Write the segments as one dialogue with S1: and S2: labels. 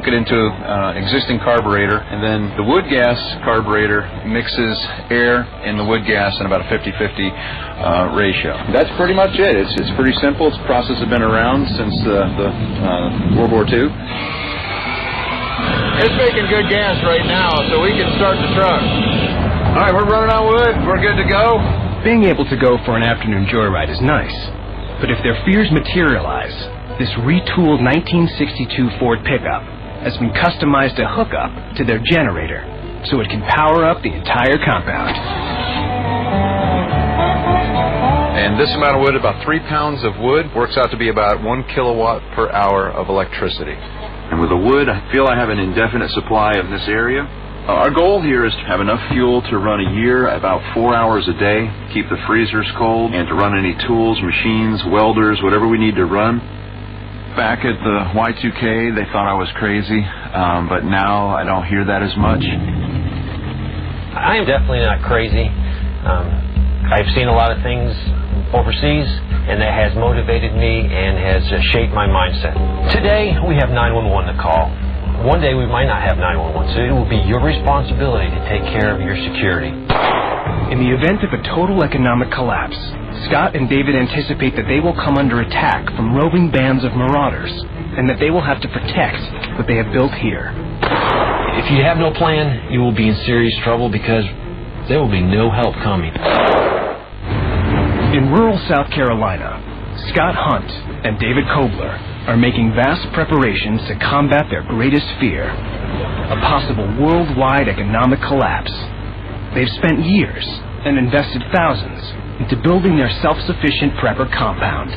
S1: it into existing carburetor, and then the wood gas carburetor mixes air and the wood gas in about a 50-50 ratio. That's pretty much it. It's pretty simple. It's a process that's been around since World War II.
S2: It's making good gas right now, so we can start the truck. All right, we're running on wood. We're good to go.
S3: Being able to go for an afternoon joyride is nice, but if their fears materialize, this retooled 1962 Ford pickup has been customized to hook up to their generator so it can power up the entire compound.
S1: And this amount of wood, about 3 pounds of wood, works out to be about 1 kilowatt per hour of electricity. And with the wood, I feel I have an indefinite supply in this area. Our goal here is to have enough fuel to run a year, about 4 hours a day, keep the freezers cold, and to run any tools, machines, welders, whatever we need to run. Back at the Y2K, they thought I was crazy, but now I don't hear that as much.
S4: I am definitely not crazy. I've seen a lot of things overseas, and that has motivated me and has shaped my mindset. Today, we have 911 to call. One day we might not have 911, so it will be your responsibility to take care of your security.
S3: In the event of a total economic collapse, Scott and David anticipate that they will come under attack from roving bands of marauders, and that they will have to protect what they have built here.
S4: If you have no plan, you will be in serious trouble because there will be no help coming.
S3: In rural South Carolina, Scott Hunt and David Kobler are making vast preparations to combat their greatest fear, a possible worldwide economic collapse. They've spent years and invested thousands into building their self-sufficient prepper compound.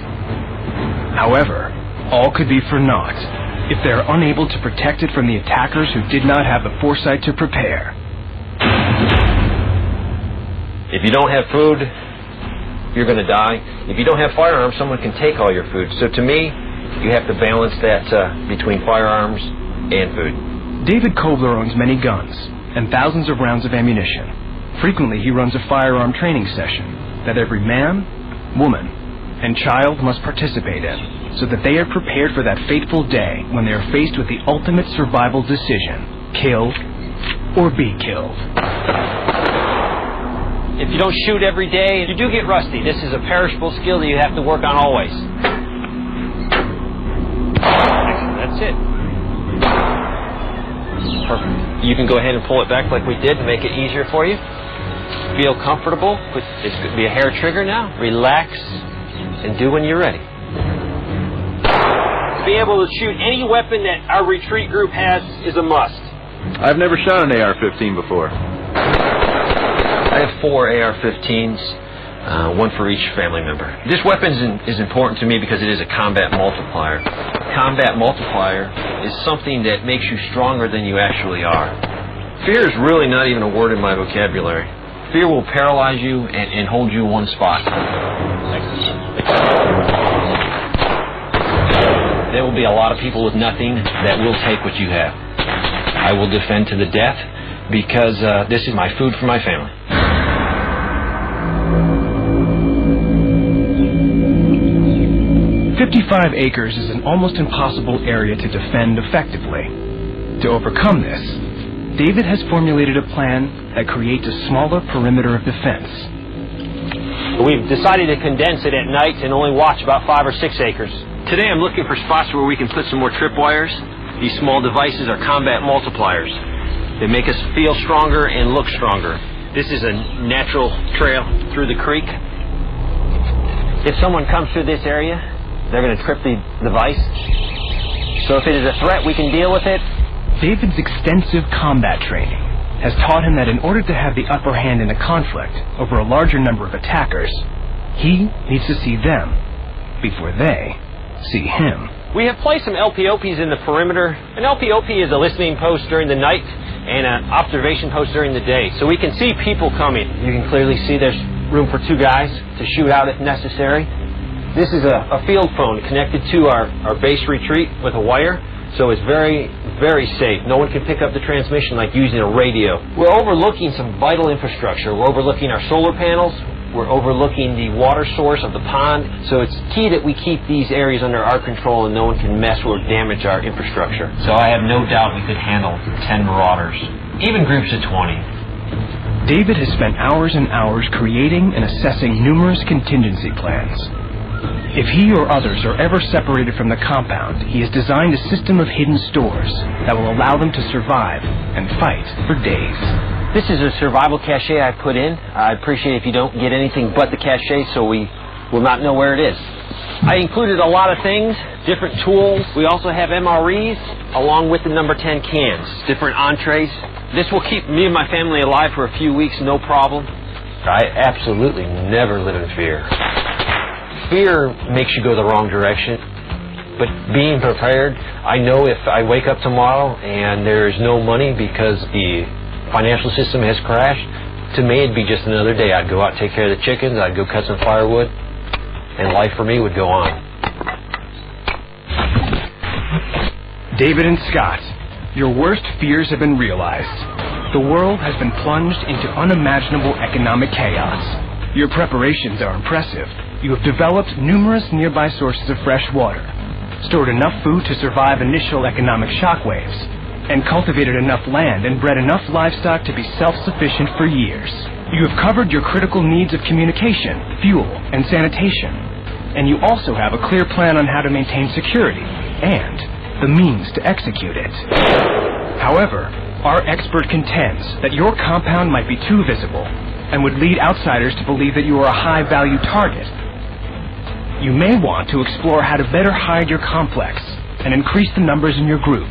S3: However, all could be for naught if they are unable to protect it from the attackers who did not have the foresight to prepare.
S4: If you don't have food, you're going to die. If you don't have firearms, someone can take all your food. So to me, you have to balance that between firearms and food.
S3: David Kobler owns many guns and thousands of rounds of ammunition. Frequently, he runs a firearm training session that every man, woman, and child must participate in so that they are prepared for that fateful day when they are faced with the ultimate survival decision: kill or be killed.
S4: If you don't shoot every day, you do get rusty. This is a perishable skill that you have to work on always. That's it. Perfect. You can go ahead and pull it back like we did to make it easier for you. Feel comfortable. It's going to be a hair trigger now. Relax and do when you're ready. To be able to shoot any weapon that our retreat group has is a must.
S1: I've never shot an AR-15 before.
S4: I have 4 AR-15s, one for each family member. This weapon is important to me because it is a combat multiplier. Combat multiplier is something that makes you stronger than you actually are. Fear is really not even a word in my vocabulary. Fear will paralyze you and hold you in one spot. There will be a lot of people with nothing that will take what you have. I will defend to the death because this is my food for my family.
S3: 55 acres is an almost impossible area to defend effectively. To overcome this, David has formulated a plan that creates a smaller perimeter of defense.
S4: We've decided to condense it at night and only watch about 5 or 6 acres. Today I'm looking for spots where we can put some more tripwires. These small devices are combat multipliers. They make us feel stronger and look stronger. This is a natural trail through the creek. If someone comes through this area, they're going to trip the device. So if it is a threat, we can deal with it.
S3: David's extensive combat training has taught him that in order to have the upper hand in a conflict over a larger number of attackers, he needs to see them before they see him.
S4: We have placed some LPOPs in the perimeter. An LPOP is a listening post during the night and an observation post during the day. So we can see people coming. You can clearly see there's room for 2 guys to shoot out if necessary. This is a field phone connected to our base retreat with a wire. So it's very, very safe. No one can pick up the transmission like using a radio. We're overlooking some vital infrastructure. We're overlooking our solar panels. We're overlooking the water source of the pond, so it's key that we keep these areas under our control and no one can mess or damage our infrastructure. So I have no doubt we could handle 10 marauders, even groups of 20.
S3: David has spent hours and hours creating and assessing numerous contingency plans. If he or others are ever separated from the compound, he has designed a system of hidden stores that will allow them to survive and fight for days.
S4: This is a survival cache I put in. I appreciate if you don't get anything but the cache, so we will not know where it is. I included a lot of things, different tools. We also have MREs, along with the number 10 cans, different entrees. This will keep me and my family alive for a few weeks, no problem. I absolutely never live in fear. Fear makes you go the wrong direction, but being prepared, I know if I wake up tomorrow and there is no money because the financial system has crashed, to me it'd be just another day. I'd go out and take care of the chickens, I'd go cut some firewood, and life for me would go on.
S3: David and Scott, your worst fears have been realized. The world has been plunged into unimaginable economic chaos. Your preparations are impressive. You have developed numerous nearby sources of fresh water, stored enough food to survive initial economic shockwaves, and cultivated enough land and bred enough livestock to be self-sufficient for years. You have covered your critical needs of communication, fuel, and sanitation, and you also have a clear plan on how to maintain security and the means to execute it. However, our expert contends that your compound might be too visible and would lead outsiders to believe that you are a high-value target. You may want to explore how to better hide your complex and increase the numbers in your group.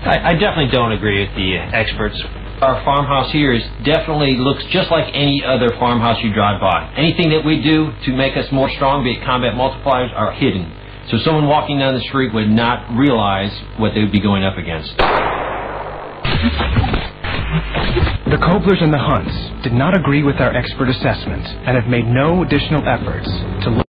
S4: I definitely don't agree with the experts. Our farmhouse here definitely looks just like any other farmhouse you drive by. Anything that we do to make us more strong, be it combat multipliers, are hidden. So someone walking down the street would not realize what they would be going up against.
S3: The Koblers and the Hunts did not agree with our expert assessment and have made no additional efforts to